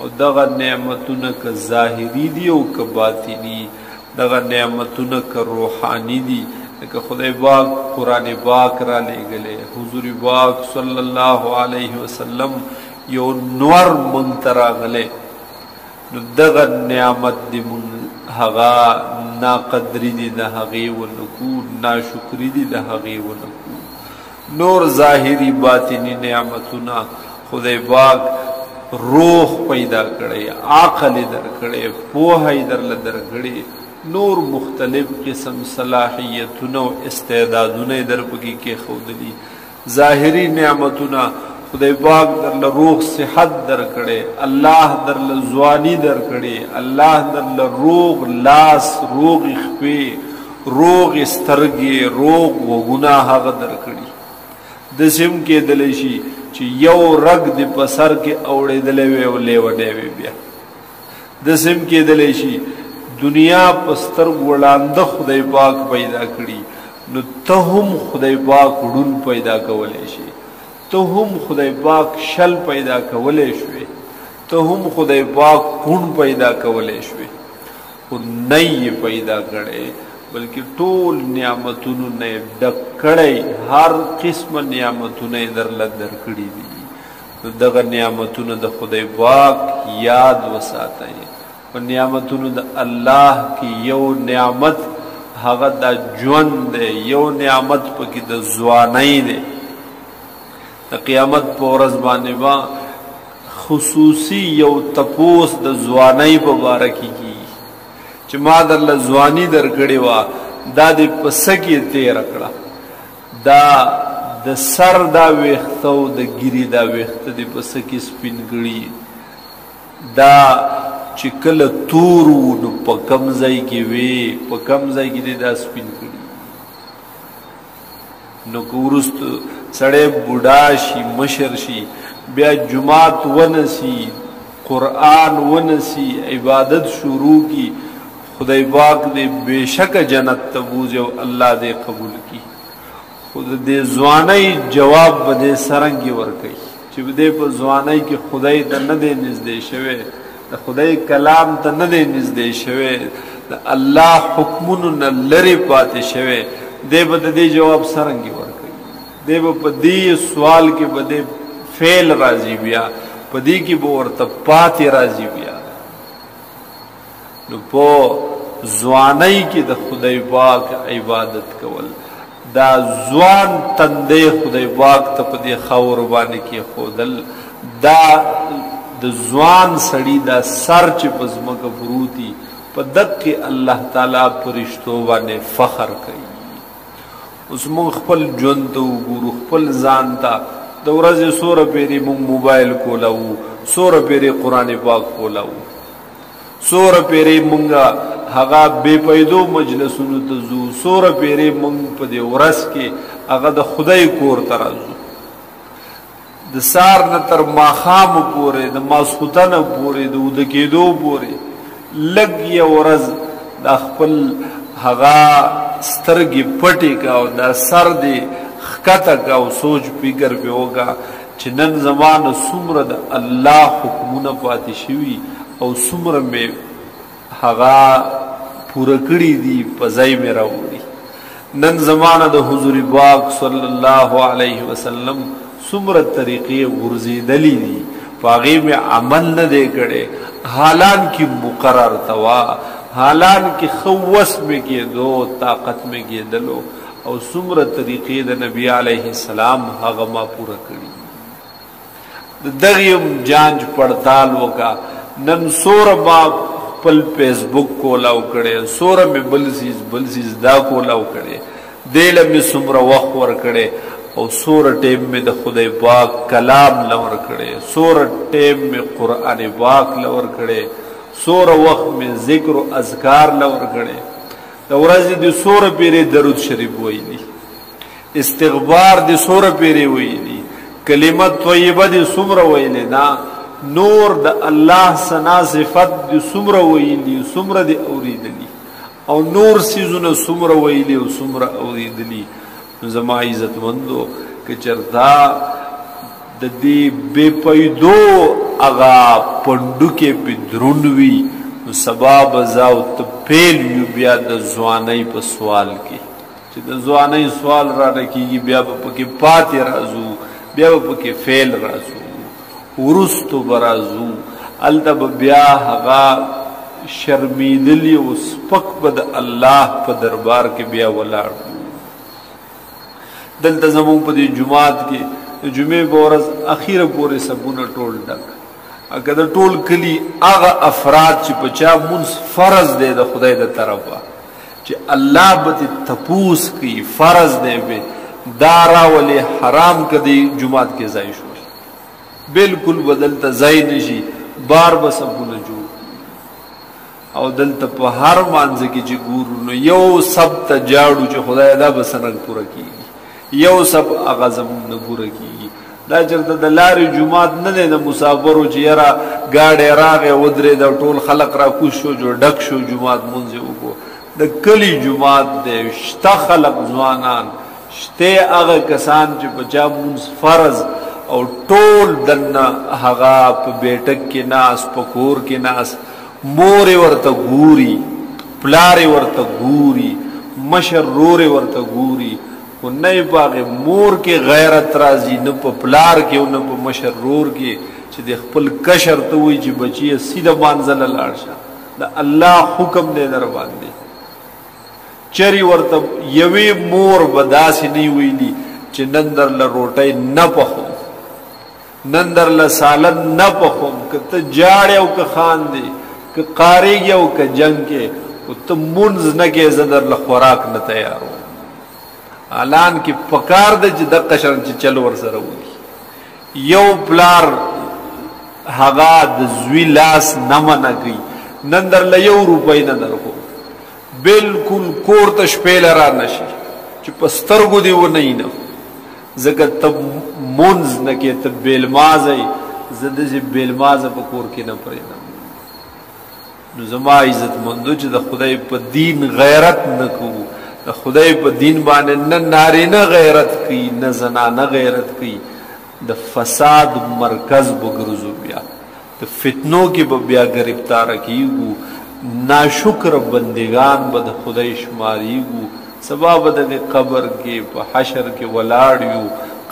او دغه نعمتونه که ظاهری دي او که باطنی، دغه نعمتونه که روحانی دي. لکه خدای پاک قرآن پاک را لېږلی، حضور پاک صلی الله علیه وسلم یو نور مونږ ته راغلی، نو دغه نعمت دې مونږ هغه ناقدري دي د هغې ونکو، ناشکري دي د هغې ونکو. نور ظاهري باطني نعمتونه خدای پاک روح پیدا کړی، عقل یې درکړی، پوهه یې درله درکړې، نور مختلف قسم صلاحیتونه او استعدادونه یې در پکې کېښودلي. ظاهري نعمتونه خدای پاک درله روغ صحت درکړی، الله درله ځواني درکړې، الله درله روغ لاس، روغې خپې، روغې سترګې، روغ غوږونه هغه درکړي. داسې هم کېدلی شي چې یو رګ دې په سر کې اوړېدلی وی او لیونی وي. بیا داسې هم کېدلی شي دنیا په سترګو وړاندې خدای پاک پیدا کړي، نو ته هم خدای پاک ړوند پیدا کولی شي، ته هم خدای پاک شل پیدا کولی شوې، ته هم خدای پاک کون پیدا کولی شوې، خو نه یې پیدا کړی، بلکې ټول نعمتونو نه یې ډک کړی، هر قسمه نعمتونه یې درله درکړي دي. نو دغه نعمتونه د خدای پاک یاد وساتئ. په نعمتونو د الله کې یو نعمت هغه د ژوند دی، یو نعمت پکې د ځوانۍ دی. د قیامت په ورځ باندې به خصوصي یو تپوس د ځوانۍ په باره کې کېږي چې ما درله ځواني درکړې وه، دا دې په څه کې تېره کړه، دا د سر دا ویښته او د ګیرې دا ویښته دې په څه کې سپین کړي، دا چې کله تور وو نو په کم ځای کې وې، په کم ځای کې دې دا سپین کړي. نو که وروسته سړی بوډا شي، مشر شي، بیا جماعت ونسي، قرآن ونسي، عبادت شروع کی، خدای پاک دې بېشکه جنت ته بوځي او الله دې قبول کی. خو د دې ځوانۍ جواب به دې څرنګې ورکوي چې دې په ځوانۍ کې خدای ته نه دی نږدې شوی، د خدای کلام ته نه دی نږدې شوی، د الله حکمونو نه لرې پاتې شوی، دی به د دې جواب څرنګې ورکوي؟ دی به په دې سوال کې به دې فعل راځي، بیا په دې کې به ورته پاتې راځي. بیا نو په ځوانۍ کې د خدای پاک عبادت کول، دا ځوان تندې خدای پاک ته په دې خاورو باندې کېښودل، دا د ځوان سړي دا سر چې په ځمکه پروتي، په دقې الله تعالی فرشتو باندې فخر کوي. اوس موږ خپل ژوند ته وګورو، خپل ځان ته. د ورځې څوره پېرې موږ موبایل کولاو، څوره پېرې قرآن پاک کولاو، څوره پېرې موږ هغه بې پیدو مجلسونو ته ځو، څوره پېرې موږ په دې ورځ کې هغه د خدای کور ته راځو. د سار نه تر ماښامو پورې، د ماسخوتنه پورې، د وده کېدو پورې لږ یو ورځ دا خپل هغه سترګې پټې که او دا سر دې ښکته که او سوچ فکر پې وکړه چې نن زما نه څومره د الله حکمونه پاتې شوي او څومره مې هغه پوره کړي دي، په ځای مې راوړي. نن زما نه د حضور پاک صلی الله علیه وسلم څومره طریقې غورځېدلي دي، په هغې مې عمل نه دی کړی، حالان کې مقرر توا، حالان کې ښه وس مې کېدو، طاقت مې کېدلو، او څومره طریقې د نبي علیه السلام هغه ما پوره کړي. د دغې هم جانچ پړتال وکړه، نن څوره ما خپل فیسبک کولاو کړی، څوره مې بل څیز دا کولاو کړی، دې له مې څومره وخت ورکړی، او څوره ټیم مې د خدای پاک کلام له ورکړی، څوره ټیم مې قرآن پاک له ورکړی، څوره وخت مې ذکر و اذکار له ورکړی. د ورځې دې څوره پېرې درود شریف ویلي، استغفار دې څوره پېرې ویلي، کلمه طیبه دې څومره ویلې، نه نور د الله ثنا صفت دې څومره ویلي، څومره دې اورېدلي، او نور څیزونه څومره ویلي او څومره اورېدلي. زما عزتمندو که چرته د دې بے پیدو اغا پندوکې پی درونوی نو سبا بزاو تپیل یو بیا د ځوانۍ په سوال کې چې د ځوانۍ سوال را رکیږي بیا به پکې پاتې رازو بیا به پکې فیل رازو ورستو برازو الته به بیا هغه شرمیدلی او سپک به د الله په دربار کې بیا ولاړ دلته زموږ په دې جماعت کې د جمعې په ورځ اخیره پورې سبونه ټول ډک اګه د ټول کلی هغه افراد چې په چا مونږ فرض دی د خدای د طرفه چې الله به تپوس کی فرض دی به دارا ولی حرام کدی جمعات کې ځای شو بالکل بدلته ځای نشي بار به سبونه جوړ او دلته په هر مانځ کې چې ګورو نو یو سب ته جاړو چې خدای دا به سنگ پوره کیږي یو سب هغه زمون نه پوره کیږي دا چرته د لارې جمعات نه دی د مسافرو چې یاره ګاډی راغی ودرې د ټول خلق را کوز شو جو ډک شو جمعات مونځ وکړو د کلی جمعات دی شته خلق ځوانان شته هغه کسان چې په چا مونځ فرض او ټول دنه هغه په بیٹک کې ناس په کور کې ناس مور ورته ګوري پلار ورته ګوري مشر رور ورته ګوري و نه باغ مور کې غیرت راځي نه په پلار کې او نه په مشر رور کې چې د خپل کشر ته وي چې بچي سیده منزل لاړ شه د الله حکم دی در باندې چری ورته یوې مور بداسي نه ویلي چې نن در له روټۍ نه پخو نن در له سالن نه پخوم که ته جاړې او که خاندې که قاریږي او که جنگ کې او ته منځ نه کې زه در له خوراک نه تیارو اعلان کې پکار د چې دقه شرم چې چل ور سره وي یو پلار هغه د زوی لاس نه منع کوي نن در له 1 روپۍ نه درکو بالکل کور ته شپېله را نشي چې په سترګو دې ونه نه ځکه ته مونځ نه کې ته بیلمازئ زه داسې بیلمازه په کور کې نه پرېږدم نو زما عزتمندو چې د خدای په دین غیرت نه کوو د خدای په دین باندې نه نارینه غیرت کوي نه زنانه غیرت کوي د فساد مرکز بګرځو بیا د فتنو کې به بیا گرفتار کیږو ناشکر بندگان به د خدای شماریږو سبا به د قبر کې په حشر کې ولاړ یو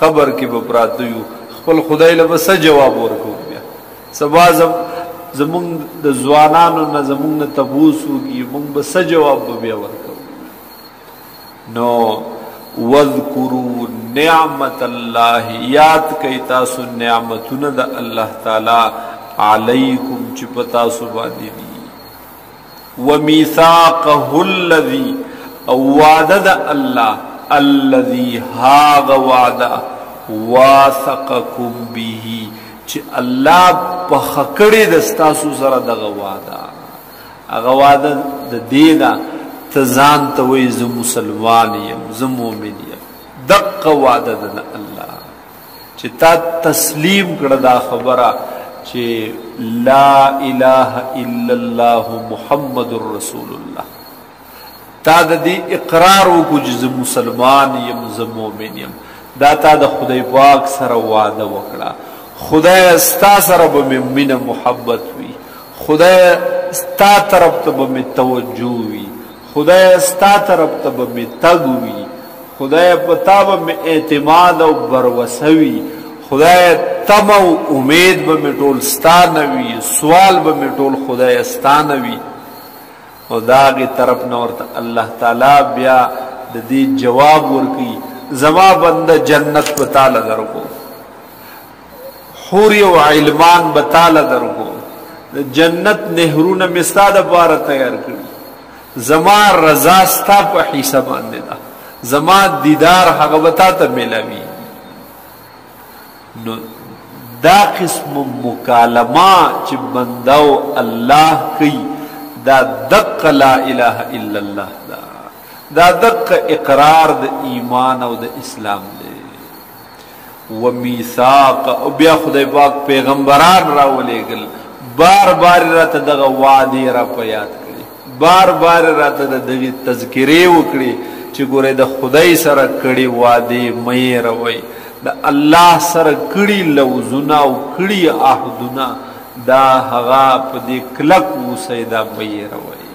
قبر کې به پراته یو خپل خدای له څه جواب ورکو بیا سبا زمونږ د ځوانانو نه زمونږ نه تبوسو کې مونږ به څه جواب بیا ورکو نو وذکروا نعمت الله یاد کئ تاسو نعمتونه د الله تعالی علیکم چې پتا سو باندې دي ومیثاقه الذی او وعده د الله الذی هاغ وعده واثقکم به چې الله په خکړې د تاسو سره دغه وعده هغه وعده د دینه تزان ته وای ز مسلمان یم ز مؤمن یم دغه وعده د الله چې تا تسلیم کړه دا خبره چې لا اله الا الله محمد رسول الله تا د دې اقرار وکړه چې ز مسلمان یم ز مؤمن یم دا تا د خدای پاک سره وعده وکړه خدای ستا سره به مینه محبت وي خدای ستا طرف ته به توجه وي خدای ستا طرف ته به تګوي خدای په تا به اعتماد او بروسوي خدای تم او امید به ټول ستا نوي سوال به ټول خدای ستا نوي او داغه طرف نه ورته الله تعالی بیا د دې جواب ورکي زما بنده جنت په تعالی درکو حور او علمان په تعالی درکو جنت نهرونه مستاده بار تیار کړی زما رضا ستا په حساب باندې دا زما دیدار هغه وتا ته ملوي نو دا قسم مکالمه چې بندو الله کوي دا دق لا اله الا الله دا دق اقرار د ایمان او د اسلام دی و میثاق او بیا خدای پاک پیغمبران راولېګل بار بار راته دغه وعده را په یاد بار بار راته دغه تذکرې وکړي چې ګوره د خدای سره کړي وعده مې روي د الله سره کړي لوزونه او کړي عهدونه دا هغه په دې کلک اوسئ دا مه هېروئ